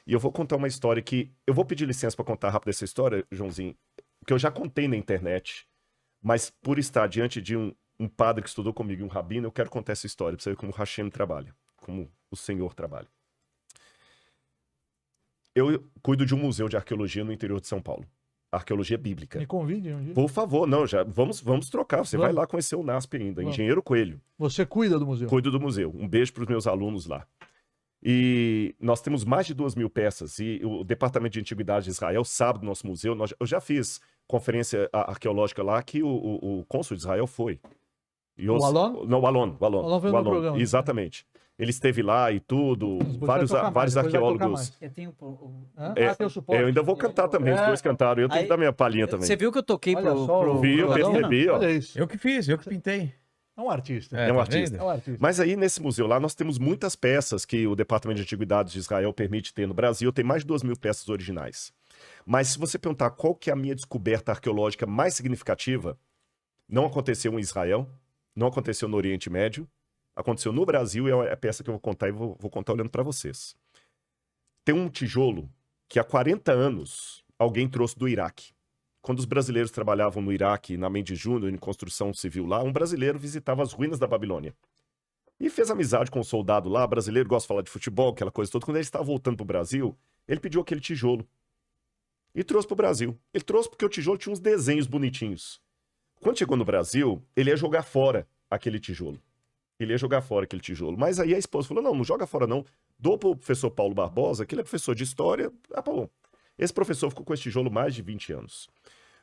E eu vou contar uma história que... Eu vou pedir licença para contar rápido essa história, Joãozinho, que eu já contei na internet, mas por estar diante de um padre que estudou comigo, um rabino, eu quero contar essa história, para você ver como o Hashem trabalha, como o Senhor trabalha. Eu cuido de um museu de arqueologia no interior de São Paulo. Arqueologia bíblica. Me convide um dia. Por favor, não, já vamos trocar. Você vai lá conhecer o NASP ainda, Engenheiro Coelho. Você cuida do museu? Cuido do museu. Um beijo para os meus alunos lá. E nós temos mais de 2.000 peças. E o Departamento de Antiguidades de Israel sabe do nosso museu. Eu já fiz conferência arqueológica lá que o cônsul de Israel foi. E o Alon? Não, o Alon. O Alon veio no programa. Exatamente. Ele esteve lá e tudo. Vários arqueólogos. Eu tenho tem o suporte. Eu ainda vou cantar também. Os dois cantaram. Eu tenho que dar minha palhinha também. Você viu que eu toquei Vi, eu percebi, ó. Olha isso. Eu que fiz, eu que pintei. É um artista. É um tá artista. vendo? É um artista. Mas aí, nesse museu lá, nós temos muitas peças que o Departamento de Antiguidades de Israel permite ter no Brasil. Tem mais de 2.000 peças originais. Mas se você perguntar qual que é a minha descoberta arqueológica mais significativa, não aconteceu em Israel, não aconteceu no Oriente Médio, aconteceu no Brasil e é a peça que eu vou contar e vou contar olhando para vocês. Tem um tijolo que há 40 anos alguém trouxe do Iraque. Quando os brasileiros trabalhavam no Iraque, na Mendes Júnior, em construção civil lá, um brasileiro visitava as ruínas da Babilônia. E fez amizade com um soldado lá, brasileiro, gosta de falar de futebol, aquela coisa toda. Quando ele estava voltando para o Brasil, ele pediu aquele tijolo. E trouxe para o Brasil. Ele trouxe porque o tijolo tinha uns desenhos bonitinhos. Quando chegou no Brasil, ele ia jogar fora aquele tijolo. Mas aí a esposa falou, não joga fora não. Dou para o professor Paulo Barbosa, que ele é professor de história. Ah, bom. Esse professor ficou com esse tijolo mais de 20 anos.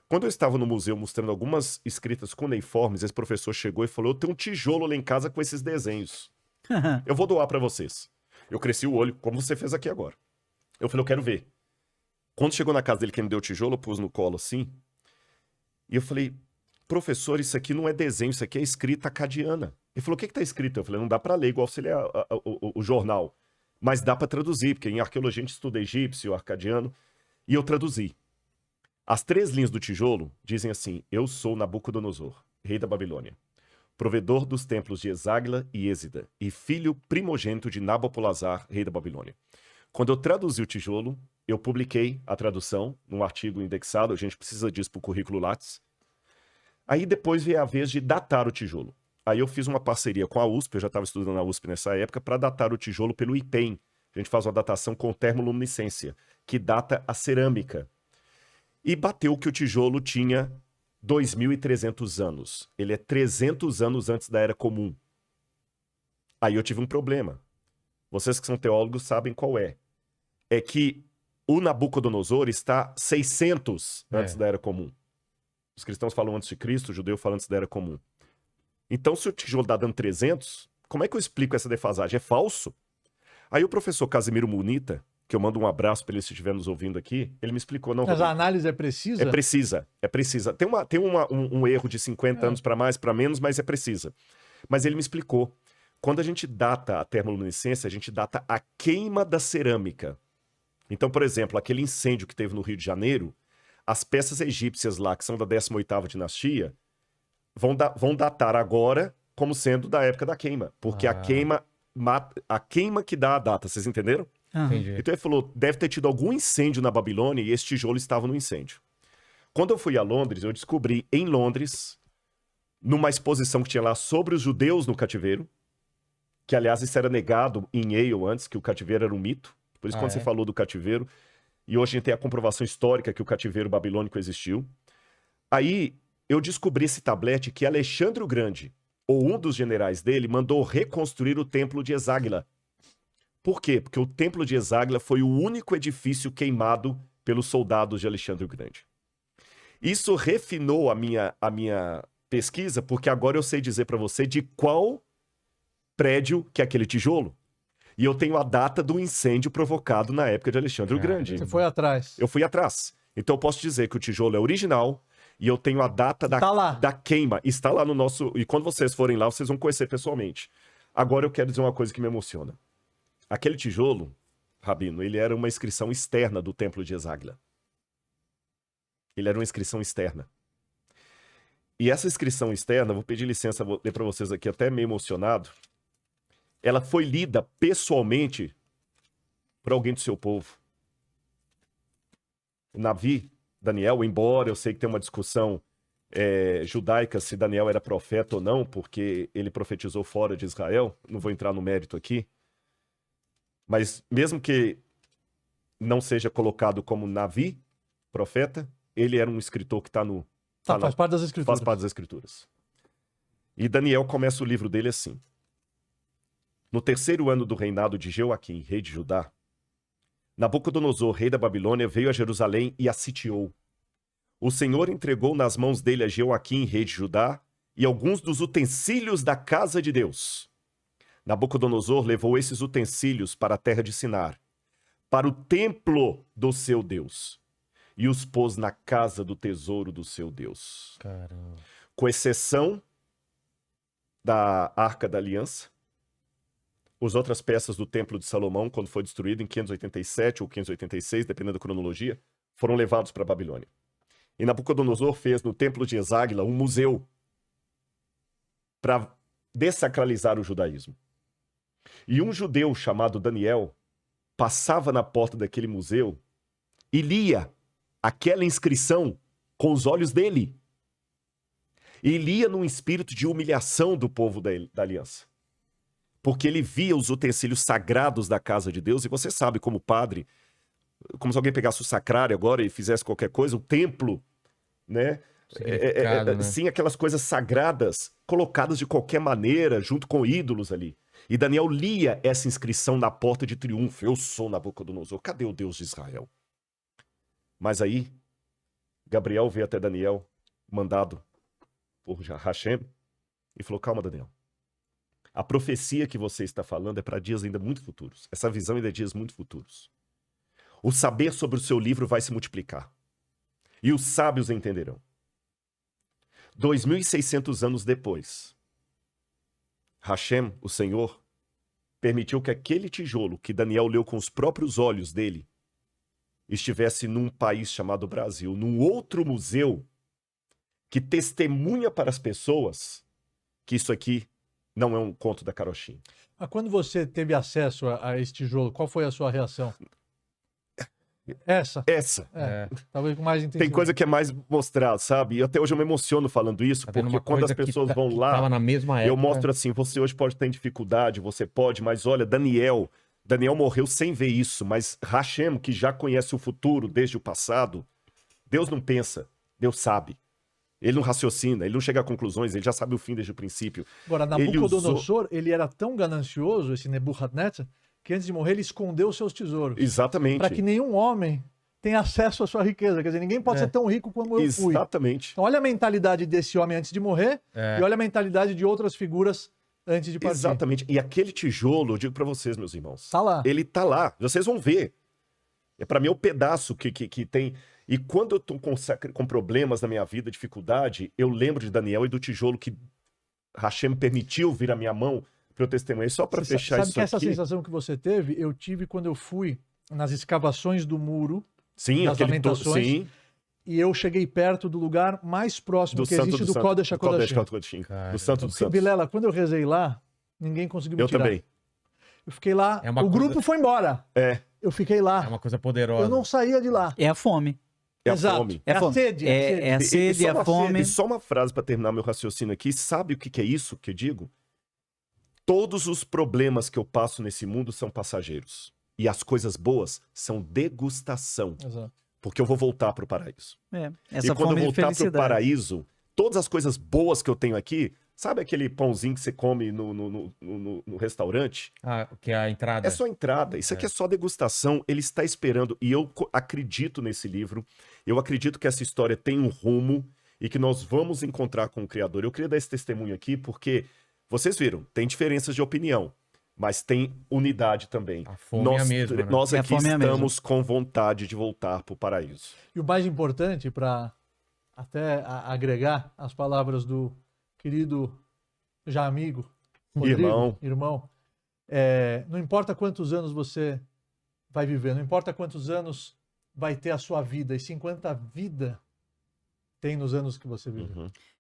Quando eu estava no museu mostrando algumas escritas cuneiformes, esse professor chegou e falou, eu tenho um tijolo lá em casa com esses desenhos. Eu vou doar para vocês. Eu cresci o olho, como você fez aqui agora. Eu falei, eu quero ver. Quando chegou na casa dele, que ele me deu o tijolo, eu pus no colo assim. E eu falei, professor, isso aqui não é desenho, isso aqui é escrita acadiana. Ele falou, o que está escrito? Eu falei, não dá para ler igual se ler o jornal. Mas dá para traduzir, porque em arqueologia a gente estuda egípcio, arcadiano. E eu traduzi. As 3 linhas do tijolo dizem assim, eu sou Nabucodonosor, rei da Babilônia, provedor dos templos de Esagla e Êsida, e filho primogênito de Nabopolassar, rei da Babilônia. Quando eu traduzi o tijolo, eu publiquei a tradução num artigo indexado, a gente precisa disso para o currículo Lattes. Aí depois veio a vez de datar o tijolo. Aí eu fiz uma parceria com a USP, eu já estava estudando na USP nessa época, para datar o tijolo pelo IPEM. A gente faz uma datação com termoluminescência, que data a cerâmica. E bateu que o tijolo tinha 2.300 anos. Ele é 300 anos antes da Era Comum. Aí eu tive um problema. Vocês que são teólogos sabem qual é. É que o Nabucodonosor está 600 antes da Era Comum. Os cristãos falam antes de Cristo, o judeu fala antes da Era Comum. Então, se o tijolo está dando 300, como é que eu explico essa defasagem? É falso? Aí o professor Casimiro Munita, que eu mando um abraço para ele se estiver nos ouvindo aqui, ele me explicou. Não, mas a análise é precisa? É precisa. Tem um erro de 50 anos para mais, para menos, mas é precisa. Mas ele me explicou. Quando a gente data a termoluminescência, a gente data a queima da cerâmica. Então, por exemplo, aquele incêndio que teve no Rio de Janeiro, as peças egípcias lá, que são da 18ª dinastia, vão datar agora como sendo da época da queima. Porque a queima que dá a data, vocês entenderam? Entendi. Então ele falou, deve ter tido algum incêndio na Babilônia e esse tijolo estava no incêndio. Quando eu fui a Londres, eu descobri em Londres, numa exposição que tinha lá sobre os judeus no cativeiro, que aliás isso era negado em Yale antes, que o cativeiro era um mito. Por isso quando você falou do cativeiro, e hoje a gente tem a comprovação histórica que o cativeiro babilônico existiu. Aí eu descobri esse tablete que Alexandre o Grande, ou um dos generais dele, mandou reconstruir o templo de Esagla. Por quê? Porque o templo de Esagla foi o único edifício queimado pelos soldados de Alexandre o Grande. Isso refinou a minha pesquisa, porque agora eu sei dizer para você de qual prédio que é aquele tijolo. E eu tenho a data do incêndio provocado na época de Alexandre o Grande. Você foi atrás. Eu fui atrás. Então eu posso dizer que o tijolo é original e eu tenho a data da queima. Está lá no nosso... E quando vocês forem lá, vocês vão conhecer pessoalmente. Agora eu quero dizer uma coisa que me emociona. Aquele tijolo, Rabino, ele era uma inscrição externa do templo de Esagla. Ele era uma inscrição externa. E essa inscrição externa, vou pedir licença, vou ler para vocês aqui até meio emocionado. Ela foi lida pessoalmente por alguém do seu povo. Navi, Daniel, embora eu sei que tem uma discussão judaica se Daniel era profeta ou não, porque ele profetizou fora de Israel, não vou entrar no mérito aqui, mas mesmo que não seja colocado como Navi, profeta, ele era um escritor que está no... faz parte das escrituras. Faz parte das escrituras. E Daniel começa o livro dele assim. No 3º ano do reinado de Jeoaquim, rei de Judá, Nabucodonosor, rei da Babilônia, veio a Jerusalém e a sitiou. O Senhor entregou nas mãos dele a Jeoaquim, rei de Judá, e alguns dos utensílios da casa de Deus. Nabucodonosor levou esses utensílios para a terra de Sinar, para o templo do seu Deus, e os pôs na casa do tesouro do seu Deus. Caramba. Com exceção da Arca da Aliança, as outras peças do Templo de Salomão, quando foi destruído em 587 ou 586, dependendo da cronologia, foram levados para a Babilônia. E Nabucodonosor fez no Templo de Eságuila um museu para dessacralizar o judaísmo. E um judeu chamado Daniel passava na porta daquele museu e lia aquela inscrição com os olhos dele. E lia num espírito de humilhação do povo da aliança. Porque ele via os utensílios sagrados da casa de Deus, e você sabe, como padre, como se alguém pegasse o sacrário agora e fizesse qualquer coisa, o templo, né? Né? Sim, aquelas coisas sagradas colocadas de qualquer maneira, junto com ídolos ali. E Daniel lia essa inscrição na porta de triunfo: eu sou Nabucodonosor, cadê o Deus de Israel? Mas aí, Gabriel veio até Daniel, mandado por Hashem, e falou: calma, Daniel. A profecia que você está falando é para dias ainda muito futuros. Essa visão ainda é dias muito futuros. O saber sobre o seu livro vai se multiplicar. E os sábios entenderão. 2.600 anos depois, Hashem, o Senhor, permitiu que aquele tijolo que Daniel leu com os próprios olhos dele estivesse num país chamado Brasil, num outro museu que testemunha para as pessoas que isso aqui não é um conto da carochinha. Mas quando você teve acesso a esse tijolo, qual foi a sua reação? Essa? Essa. Talvez com mais intensidade. Tem coisa que é mais mostrada, sabe? E até hoje eu me emociono falando isso, porque quando as pessoas vão lá, na mesma época, eu mostro assim: você hoje pode ter dificuldade, você pode, mas olha, Daniel morreu sem ver isso, mas Hashem, que já conhece o futuro desde o passado, Deus não pensa, Deus sabe. Ele não raciocina, ele não chega a conclusões, ele já sabe o fim desde o princípio. Agora, Nabucodonosor, ele era tão ganancioso, esse Nebuchadnezzar, que antes de morrer ele escondeu os seus tesouros. Exatamente. Para que nenhum homem tenha acesso à sua riqueza. Quer dizer, ninguém pode ser tão rico como eu fui. Exatamente. Então, olha a mentalidade desse homem antes de morrer e olha a mentalidade de outras figuras antes de partir. Exatamente. E aquele tijolo, eu digo para vocês, meus irmãos, tá lá. Ele tá lá. Vocês vão ver. Para mim é o pedaço que tem... E quando eu tô com problemas na minha vida, dificuldade, eu lembro de Daniel e do tijolo que Hashem permitiu vir à minha mão para eu testemunhar. E só para fechar isso aqui... Sabe que essa sensação que você teve, eu tive quando eu fui nas escavações do muro, das Lamentações, sim. E eu cheguei perto do lugar mais próximo que existe do Kodesh HaKodashim. Do Santo dos Santos. Vilela, quando eu rezei lá, ninguém conseguiu me tirar. Eu também. Eu fiquei lá, o grupo foi embora. Eu fiquei lá. É uma coisa poderosa. Eu não saía de lá. É a fome. É a fome. É a sede. É a sede, é a fome. E só uma frase para terminar meu raciocínio aqui. Sabe o que é isso que eu digo? Todos os problemas que eu passo nesse mundo são passageiros. E as coisas boas são degustação. Exato. Porque eu vou voltar para o paraíso. Essa e quando eu fome de voltar para o felicidade. paraíso, todas as coisas boas que eu tenho aqui, sabe aquele pãozinho que você come no restaurante? Que é a entrada. É só entrada. Isso aqui é só degustação. Ele está esperando. E eu acredito nesse livro. Eu acredito que essa história tem um rumo e que nós vamos encontrar com o Criador. Eu queria dar esse testemunho aqui porque, vocês viram, tem diferenças de opinião, mas tem unidade também. A fome é a mesma, né? Nós aqui fome é a estamos com vontade de voltar para o paraíso. E o mais importante, para até agregar as palavras do querido já amigo, Rodrigo, irmão, não importa quantos anos você vai viver, não importa quantos anos vai ter a sua vida, e sim quanta vida tem nos anos que você vive.